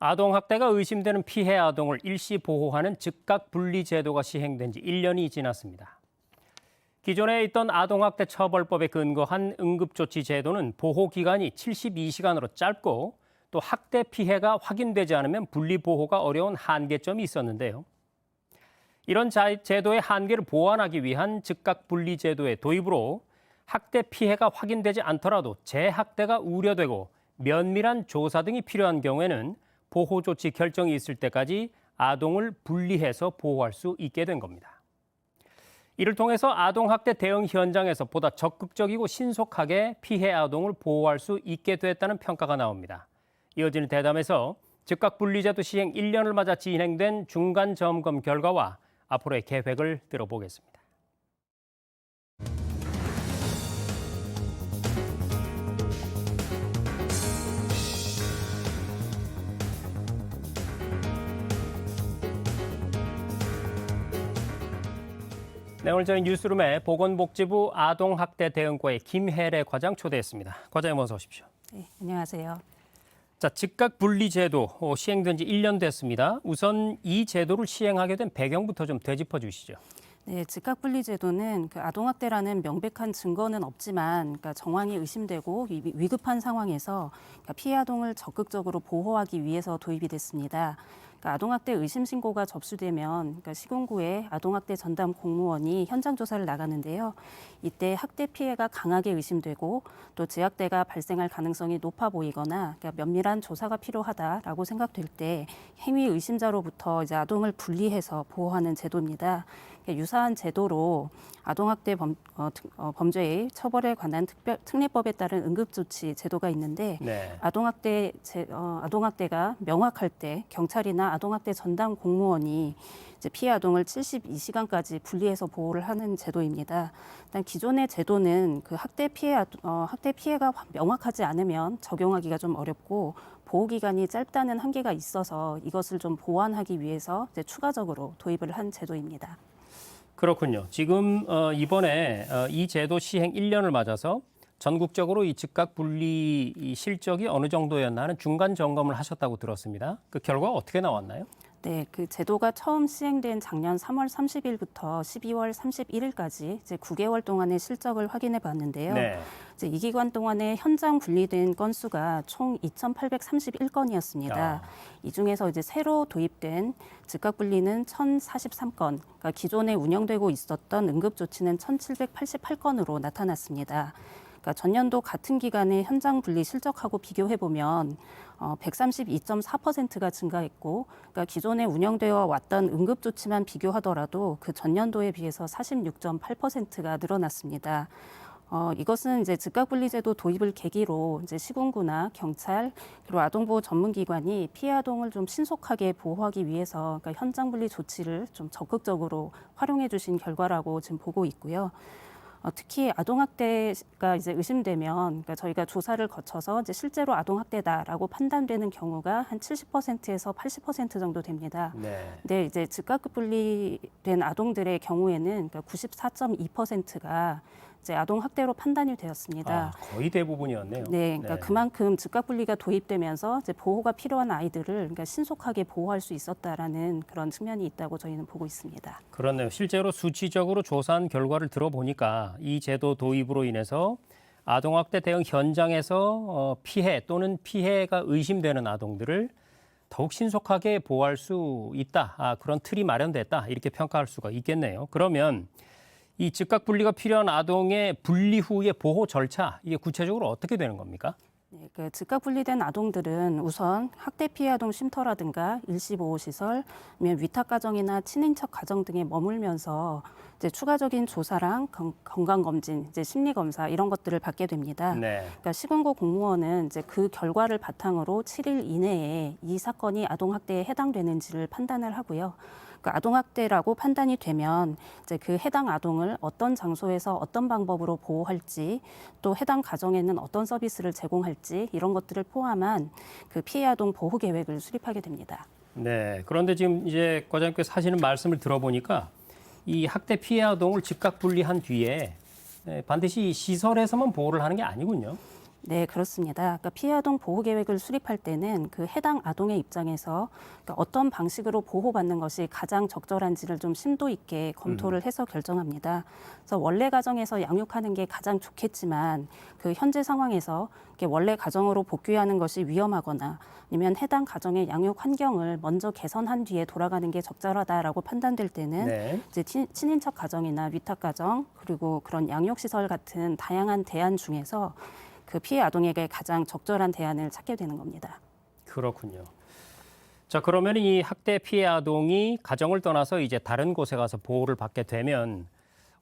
아동학대가 의심되는 피해 아동을 일시 보호하는 즉각 분리 제도가 시행된 지 1년이 지났습니다. 기존에 있던 아동학대 처벌법에 근거한 응급조치 제도는 보호기간이 72시간으로 짧고 또 학대 피해가 확인되지 않으면 분리보호가 어려운 한계점이 있었는데요. 이런 제도의 한계를 보완하기 위한 즉각 분리 제도의 도입으로 학대 피해가 확인되지 않더라도 재학대가 우려되고 면밀한 조사 등이 필요한 경우에는 보호조치 결정이 있을 때까지 아동을 분리해서 보호할 수 있게 된 겁니다. 이를 통해서 아동학대 대응 현장에서 보다 적극적이고 신속하게 피해 아동을 보호할 수 있게 됐다는 평가가 나옵니다. 이어지는 대담에서 즉각 분리제도 시행 1년을 맞아 진행된 중간 점검 결과와 앞으로의 계획을 들어보겠습니다. 네, 오늘 저희 뉴스룸에 보건복지부 아동학대 대응과의 김혜래 과장 초대했습니다. 과장님 어서 오십시오. 네, 안녕하세요. 자, 즉각 분리 제도 시행된 지 1년 됐습니다. 우선 이 제도를 시행하게 된 배경부터 좀 되짚어 주시죠. 네, 즉각 분리 제도는 아동학대라는 명백한 증거는 없지만 정황이 의심되고 위급한 상황에서 피해 아동을 적극적으로 보호하기 위해서 도입이 됐습니다. 아동학대 의심 신고가 접수되면 시군구에 아동학대 전담 공무원이 현장 조사를 나가는데요. 이때 학대 피해가 강하게 의심되고 또 재학대가 발생할 가능성이 높아 보이거나 면밀한 조사가 필요하다라고 생각될 때 행위 의심자로부터 이제 아동을 분리해서 보호하는 제도입니다. 유사한 제도로 아동학대 범죄의 처벌에 관한 특례법에 따른 응급조치 제도가 있는데 네. 아동학대가 명확할 때 경찰이나 아동학대 전담 공무원이 이제 피해 아동을 72시간까지 분리해서 보호를 하는 제도입니다. 일단 기존의 제도는 학대 피해가 명확하지 않으면 적용하기가 좀 어렵고 보호 기간이 짧다는 한계가 있어서 이것을 좀 보완하기 위해서 이제 추가적으로 도입을 한 제도입니다. 그렇군요. 지금 이번에 이 제도 시행 1년을 맞아서 전국적으로 이 즉각 분리 실적이 어느 정도였나 하는 중간 점검을 하셨다고 들었습니다. 그 결과가 어떻게 나왔나요? 네, 그 제도가 처음 시행된 작년 3월 30일부터 12월 31일까지 이제 9개월 동안의 실적을 확인해 봤는데요. 네. 이제 이 기간 동안에 현장 분리된 건수가 총 2,831건이었습니다. 이 중에서 이제 새로 도입된 즉각 분리는 1,043건, 그러니까 기존에 운영되고 있었던 응급조치는 1,788건으로 나타났습니다. 그러니까 전년도 같은 기간의 현장 분리 실적하고 비교해 보면 132.4%가 증가했고, 그러니까 기존에 운영되어 왔던 응급조치만 비교하더라도 그 전년도에 비해서 46.8%가 늘어났습니다. 이것은 이제 즉각분리제도 도입을 계기로 이제 시군구나 경찰 그리고 아동보호 전문기관이 피해 아동을 좀 신속하게 보호하기 위해서 그러니까 현장 분리 조치를 좀 적극적으로 활용해 주신 결과라고 지금 보고 있고요. 특히 아동학대가 이제 의심되면 그러니까 저희가 조사를 거쳐서 이제 실제로 아동학대다라고 판단되는 경우가 한 70%에서 80% 정도 됩니다. 네. 근데 이제 즉각 분리된 아동들의 경우에는 그러니까 94.2%가 이제 아동학대로 판단이 되었습니다. 거의 대부분이었네요. 네, 그러니까 네. 그만큼 즉각 분리가 도입되면서 이제 보호가 필요한 아이들을 그러니까 신속하게 보호할 수 있었다라는 그런 측면이 있다고 저희는 보고 있습니다. 그렇네요. 실제로 수치적으로 조사한 결과를 들어보니까 이 제도 도입으로 인해서 아동학대 대응 현장에서 피해 또는 피해가 의심되는 아동들을 더욱 신속하게 보호할 수 있다. 그런 틀이 마련됐다. 이렇게 평가할 수가 있겠네요. 그러면 이 즉각 분리가 필요한 아동의 분리 후의 보호 절차, 이게 구체적으로 어떻게 되는 겁니까? 네, 그 즉각 분리된 아동들은 우선 학대 피해 아동 쉼터라든가 일시보호시설, 아니면 위탁가정이나 친인척 가정 등에 머물면서 이제 추가적인 조사랑 건강검진, 이제 심리검사 이런 것들을 받게 됩니다. 네. 그러니까 시군구 공무원은 이제 그 결과를 바탕으로 7일 이내에 이 사건이 아동학대에 해당되는지를 판단을 하고요. 그 아동학대라고 판단이 되면 이제 그 해당 아동을 어떤 장소에서 어떤 방법으로 보호할지 또 해당 가정에는 어떤 서비스를 제공할지 이런 것들을 포함한 그 피해 아동 보호 계획을 수립하게 됩니다. 네. 그런데 지금 이제 과장님께서 하시는 말씀을 들어보니까 이 학대 피해 아동을 즉각 분리한 뒤에 반드시 시설에서만 보호를 하는 게 아니군요. 네, 그렇습니다. 그러니까 피해 아동 보호 계획을 수립할 때는 그 해당 아동의 입장에서 그러니까 어떤 방식으로 보호받는 것이 가장 적절한지를 좀 심도 있게 검토를 해서 결정합니다. 그래서 원래 가정에서 양육하는 게 가장 좋겠지만 그 현재 상황에서 이렇게 원래 가정으로 복귀하는 것이 위험하거나 아니면 해당 가정의 양육 환경을 먼저 개선한 뒤에 돌아가는 게 적절하다라고 판단될 때는 네. 이제 친인척 가정이나 위탁 가정 그리고 그런 양육 시설 같은 다양한 대안 중에서 그 피해 아동에게 가장 적절한 대안을 찾게 되는 겁니다. 그렇군요. 자, 그러면 이 학대 피해 아동이 가정을 떠나서 이제 다른 곳에 가서 보호를 받게 되면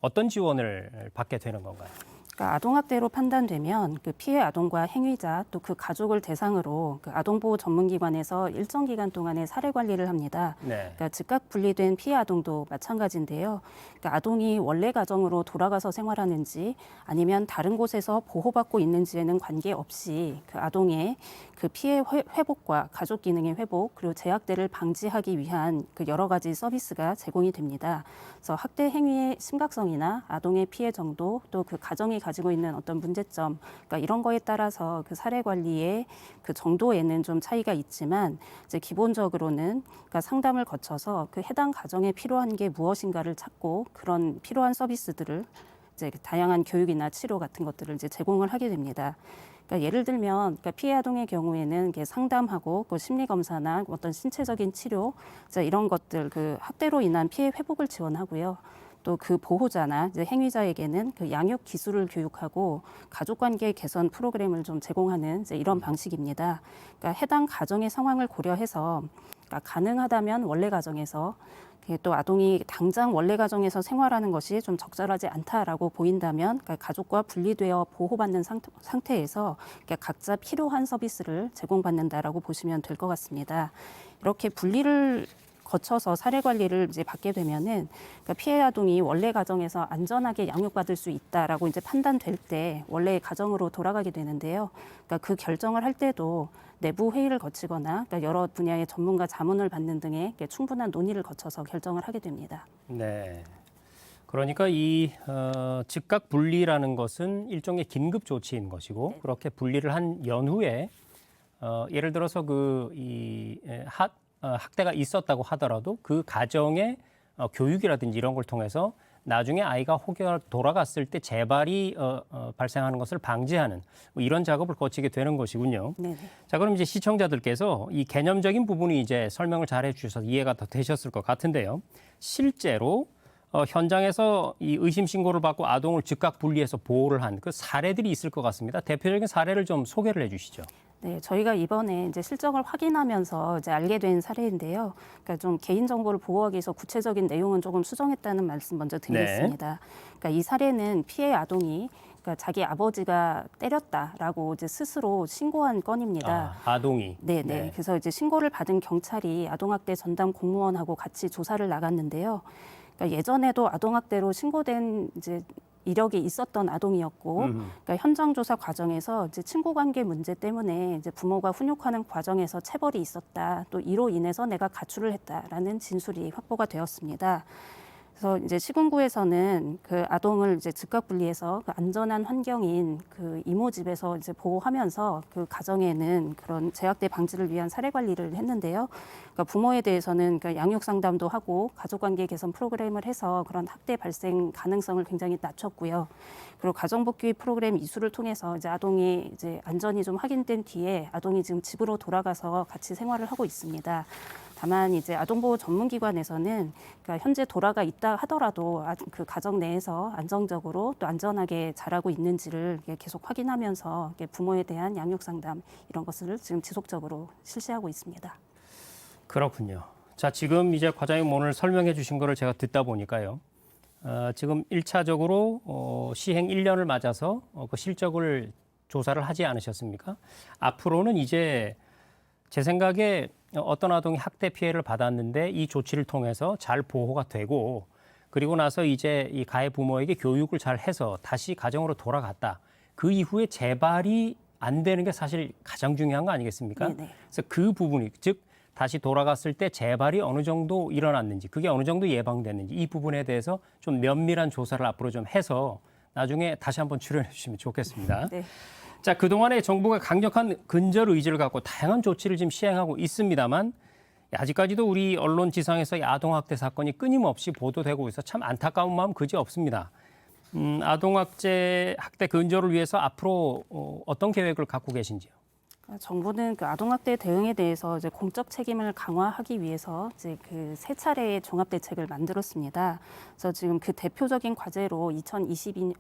어떤 지원을 받게 되는 건가요? 그러니까 아동학대로 판단되면 그 피해 아동과 행위자 또 그 가족을 대상으로 그 아동보호 전문기관에서 일정 기간 동안의 사례 관리를 합니다. 네. 그러니까 즉각 분리된 피해 아동도 마찬가지인데요. 그러니까 아동이 원래 가정으로 돌아가서 생활하는지 아니면 다른 곳에서 보호받고 있는지에는 관계없이 그 아동의 그 피해 회복과 가족 기능의 회복 그리고 재학대를 방지하기 위한 그 여러 가지 서비스가 제공이 됩니다. 그래서 학대 행위의 심각성이나 아동의 피해 정도 또 그 가정이 가지고 있는 어떤 문제점, 그러니까 이런 거에 따라서 그 사례 관리의 그 정도에는 좀 차이가 있지만 이제 기본적으로는 그러니까 상담을 거쳐서 그 해당 가정에 필요한 게 무엇인가를 찾고 그런 필요한 서비스들을 이제 다양한 교육이나 치료 같은 것들을 이제 제공을 하게 됩니다. 그러니까 예를 들면 그러니까 피해 아동의 경우에는 이렇게 상담하고 그 심리 검사나 어떤 신체적인 치료 이런 것들 그 학대로 인한 피해 회복을 지원하고요. 또 그 보호자나 이제 행위자에게는 그 양육 기술을 교육하고 가족관계 개선 프로그램을 좀 제공하는 이제 이런 방식입니다. 그러니까 해당 가정의 상황을 고려해서 그러니까 가능하다면 원래 가정에서 또 아동이 당장 원래 가정에서 생활하는 것이 좀 적절하지 않다라고 보인다면 그러니까 가족과 분리되어 보호받는 상태에서 그러니까 각자 필요한 서비스를 제공받는다라고 보시면 될 것 같습니다. 이렇게 분리를 거쳐서 사례 관리를 이제 받게 되면은 그러니까 피해 아동이 원래 가정에서 안전하게 양육받을 수 있다라고 이제 판단될 때 원래 가정으로 돌아가게 되는데요. 그러니까 그 결정을 할 때도 내부 회의를 거치거나 그러니까 여러 분야의 전문가 자문을 받는 등의 충분한 논의를 거쳐서 결정을 하게 됩니다. 네. 그러니까 이 즉각 분리라는 것은 일종의 긴급 조치인 것이고 그렇게 분리를 한 연후에 예를 들어서 학대가 있었다고 하더라도 그 가정의 교육이라든지 이런 걸 통해서 나중에 아이가 혹여 돌아갔을 때 재발이 발생하는 것을 방지하는 뭐 이런 작업을 거치게 되는 것이군요. 네. 자, 그럼 이제 시청자들께서 이 개념적인 부분이 이제 설명을 잘 해주셔서 이해가 더 되셨을 것 같은데요. 실제로 현장에서 이 의심 신고를 받고 아동을 즉각 분리해서 보호를 한 그 사례들이 있을 것 같습니다. 대표적인 사례를 좀 소개를 해주시죠. 네, 저희가 이번에 이제 실적을 확인하면서 이제 알게 된 사례인데요. 그러니까 좀 개인 정보를 보호하기 위해서 구체적인 내용은 조금 수정했다는 말씀 먼저 드리겠습니다. 그러니까 이 사례는 피해 아동이 그러니까 자기 아버지가 때렸다라고 이제 스스로 신고한 건입니다. 아동이. 네. 네. 그래서 이제 신고를 받은 경찰이 아동학대 전담 공무원하고 같이 조사를 나갔는데요. 그러니까 예전에도 아동학대로 신고된 이제 이력이 있었던 아동이었고, 그러니까 현장 조사 과정에서 이제 친구 관계 문제 때문에 이제 부모가 훈육하는 과정에서 체벌이 있었다. 또 이로 인해서 내가 가출을 했다라는 진술이 확보가 되었습니다. 그래서 이제 시군구에서는 그 아동을 이제 즉각 분리해서 그 안전한 환경인 그 이모 집에서 이제 보호하면서 그 가정에는 그런 재학대 방지를 위한 사례 관리를 했는데요. 그러니까 부모에 대해서는 그 양육 상담도 하고 가족관계 개선 프로그램을 해서 그런 학대 발생 가능성을 굉장히 낮췄고요. 그리고 가정복귀 프로그램 이수를 통해서 이제 아동이 이제 안전이 좀 확인된 뒤에 아동이 지금 집으로 돌아가서 같이 생활을 하고 있습니다. 다만 이제 아동보호 전문기관에서는 그러니까 현재 돌아가 있다 하더라도 그 가정 내에서 안정적으로 또 안전하게 자라고 있는지를 계속 확인하면서 부모에 대한 양육 상담 이런 것을 지금 지속적으로 실시하고 있습니다. 그렇군요. 자, 지금 이제 과장님 오늘 설명해 주신 거를 제가 듣다 보니까요. 지금 1차적으로 시행 1년을 맞아서 그 실적을 조사를 하지 않으셨습니까? 앞으로는 이제 제 생각에 어떤 아동이 학대 피해를 받았는데 이 조치를 통해서 잘 보호가 되고 그리고 나서 이제 이 가해 부모에게 교육을 잘 해서 다시 가정으로 돌아갔다. 그 이후에 재발이 안 되는 게 사실 가장 중요한 거 아니겠습니까? 네네. 그래서 그 부분이 즉 다시 돌아갔을 때 재발이 어느 정도 일어났는지 그게 어느 정도 예방됐는지 이 부분에 대해서 좀 면밀한 조사를 앞으로 좀 해서 나중에 다시 한번 출연해 주시면 좋겠습니다. 네. 자, 그동안에 정부가 강력한 근절 의지를 갖고 다양한 조치를 지금 시행하고 있습니다만 아직까지도 우리 언론 지상에서 아동학대 사건이 끊임없이 보도되고 있어 참 안타까운 마음 그지 없습니다. 아동학대 근절을 위해서 앞으로 어떤 계획을 갖고 계신지요? 정부는 그 아동학대 대응에 대해서 이제 공적 책임을 강화하기 위해서 이제 그 세 차례의 종합대책을 만들었습니다. 그래서 지금 그 대표적인 과제로 2020년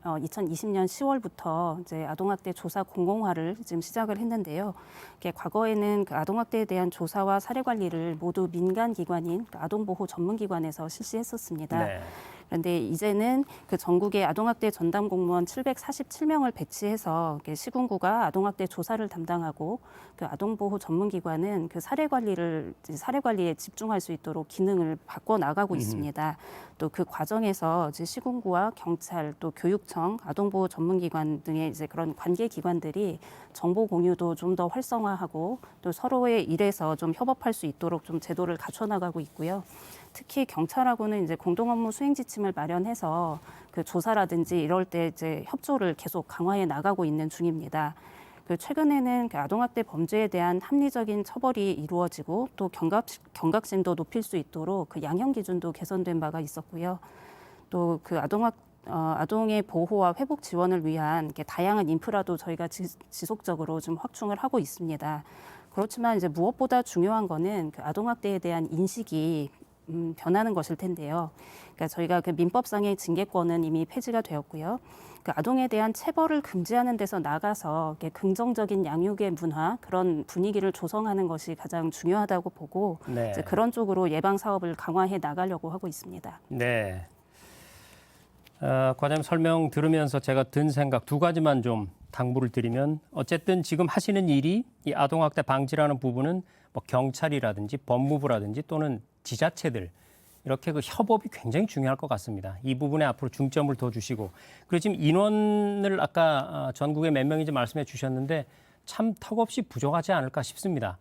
10월부터 이제 아동학대 조사 공공화를 지금 시작을 했는데요. 이게 과거에는 그 아동학대에 대한 조사와 사례 관리를 모두 민간 기관인 그 아동보호 전문기관에서 실시했었습니다. 네. 그런데 이제는 그 전국의 아동학대 전담 공무원 747명을 배치해서 시군구가 아동학대 조사를 담당하고 그 아동보호 전문기관은 그 사례 관리에 집중할 수 있도록 기능을 바꿔 나가고 있습니다. 또 그 과정에서 이제 시군구와 경찰, 또 교육청, 아동보호 전문기관 등의 이제 그런 관계 기관들이 정보 공유도 좀 더 활성화하고 또 서로의 일에서 좀 협업할 수 있도록 좀 제도를 갖춰 나가고 있고요. 특히 경찰하고는 이제 공동 업무 수행 지침을 마련해서 그 조사라든지 이럴 때 이제 협조를 계속 강화해 나가고 있는 중입니다. 그 최근에는 그 아동학대 범죄에 대한 합리적인 처벌이 이루어지고 또 경각심도 높일 수 있도록 그 양형 기준도 개선된 바가 있었고요. 또 그 아동의 보호와 회복 지원을 위한 이렇게 다양한 인프라도 저희가 지속적으로 좀 확충을 하고 있습니다. 그렇지만 이제 무엇보다 중요한 거는 그 아동학대에 대한 인식이 변하는 것일 텐데요. 그러니까 저희가 그 민법상의 징계권은 이미 폐지가 되었고요. 그 아동에 대한 체벌을 금지하는 데서 나가서 긍정적인 양육의 문화, 그런 분위기를 조성하는 것이 가장 중요하다고 보고 네. 이제 그런 쪽으로 예방 사업을 강화해 나가려고 하고 있습니다. 네. 과장님 설명 들으면서 제가 든 생각 두 가지만 좀 당부를 드리면 어쨌든 지금 하시는 일이 이 아동학대 방지라는 부분은 뭐 경찰이라든지 법무부라든지 또는 지자체들 이렇게 그 협업이 굉장히 중요할 것 같습니다. 이 부분에 앞으로 중점을 더 주시고 그리고 지금 인원을 아까 전국에 몇 명인지 말씀해 주셨는데 참 턱없이 부족하지 않을까 싶습니다.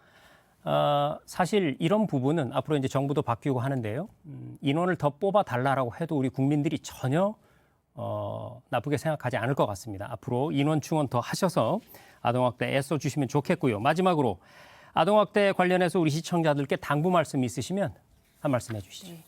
사실 이런 부분은 앞으로 이제 정부도 바뀌고 하는데요. 인원을 더 뽑아 달라라고 해도 우리 국민들이 전혀 나쁘게 생각하지 않을 것 같습니다. 앞으로 인원 충원 더 하셔서 아동학대 애써 주시면 좋겠고요. 마지막으로 아동학대 관련해서 우리 시청자들께 당부 말씀 있으시면 한 말씀 해주시죠. 네.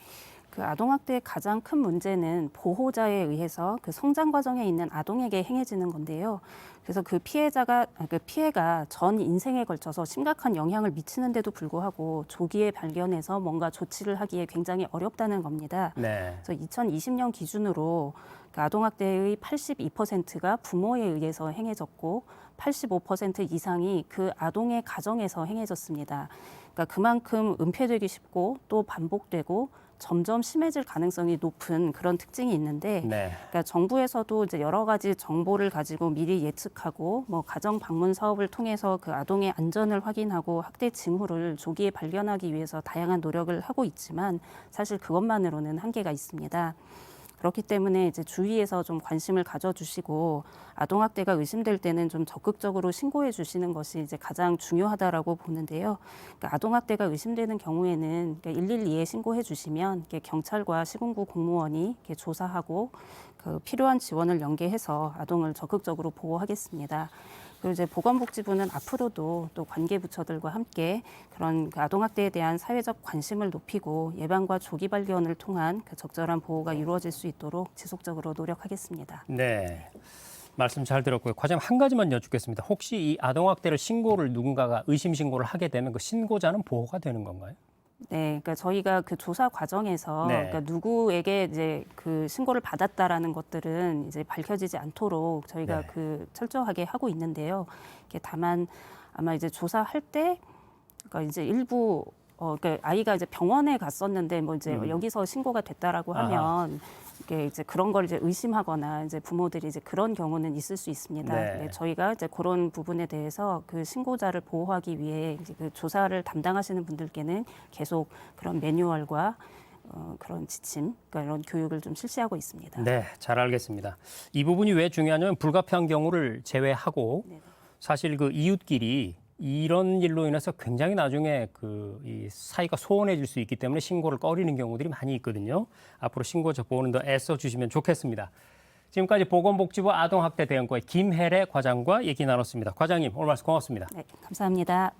그 아동학대의 가장 큰 문제는 보호자에 의해서 그 성장 과정에 있는 아동에게 행해지는 건데요. 그래서 그 피해가 전 인생에 걸쳐서 심각한 영향을 미치는데도 불구하고 조기에 발견해서 뭔가 조치를 하기에 굉장히 어렵다는 겁니다. 네. 그래서 2020년 기준으로 그 아동학대의 82%가 부모에 의해서 행해졌고 85% 이상이 그 아동의 가정에서 행해졌습니다. 그러니까 그만큼 은폐되기 쉽고 또 반복되고 점점 심해질 가능성이 높은 그런 특징이 있는데, 네. 그러니까 정부에서도 이제 여러 가지 정보를 가지고 미리 예측하고 뭐 가정 방문 사업을 통해서 그 아동의 안전을 확인하고 학대 징후를 조기에 발견하기 위해서 다양한 노력을 하고 있지만 사실 그것만으로는 한계가 있습니다. 그렇기 때문에 이제 주위에서 좀 관심을 가져주시고 아동학대가 의심될 때는 좀 적극적으로 신고해 주시는 것이 이제 가장 중요하다라고 보는데요. 그러니까 아동학대가 의심되는 경우에는 112에 신고해 주시면 경찰과 시군구 공무원이 조사하고 그 필요한 지원을 연계해서 아동을 적극적으로 보호하겠습니다. 그리고 이제 보건복지부는 앞으로도 또 관계부처들과 함께 그런 그 아동학대에 대한 사회적 관심을 높이고 예방과 조기 발견을 통한 그 적절한 보호가 이루어질 수 있도록 지속적으로 노력하겠습니다. 네. 말씀 잘 들었고요. 과장님 한 가지만 여쭙겠습니다. 혹시 이 아동학대를 신고를 누군가가 의심 신고를 하게 되면 그 신고자는 보호가 되는 건가요? 네, 그러니까 저희가 그 조사 과정에서 네. 그러니까 누구에게 이제 그 신고를 받았다라는 것들은 이제 밝혀지지 않도록 저희가 네. 그 철저하게 하고 있는데요. 이게 다만 아마 이제 조사할 때 그러니까 이제 일부 그러니까 아이가 이제 병원에 갔었는데 뭐 이제 여기서 신고가 됐다라고 하면 이게 이제 그런 걸 이제 의심하거나 이제 부모들이 이제 그런 경우는 있을 수 있습니다. 네. 네, 저희가 이제 그런 부분에 대해서 그 신고자를 보호하기 위해 이제 그 조사를 담당하시는 분들께는 계속 그런 매뉴얼과 그런 지침, 그러니까 이런 교육을 좀 실시하고 있습니다. 네, 잘 알겠습니다. 이 부분이 왜 중요하냐면 불가피한 경우를 제외하고 사실 그 이웃끼리 이런 일로 인해서 굉장히 나중에 이 사이가 소원해질 수 있기 때문에 신고를 꺼리는 경우들이 많이 있거든요. 앞으로 신고자 보호는 더 애써 주시면 좋겠습니다. 지금까지 보건복지부 아동학대 대응과의 김혜래 과장과 얘기 나눴습니다. 과장님, 오늘 말씀 고맙습니다. 네, 감사합니다.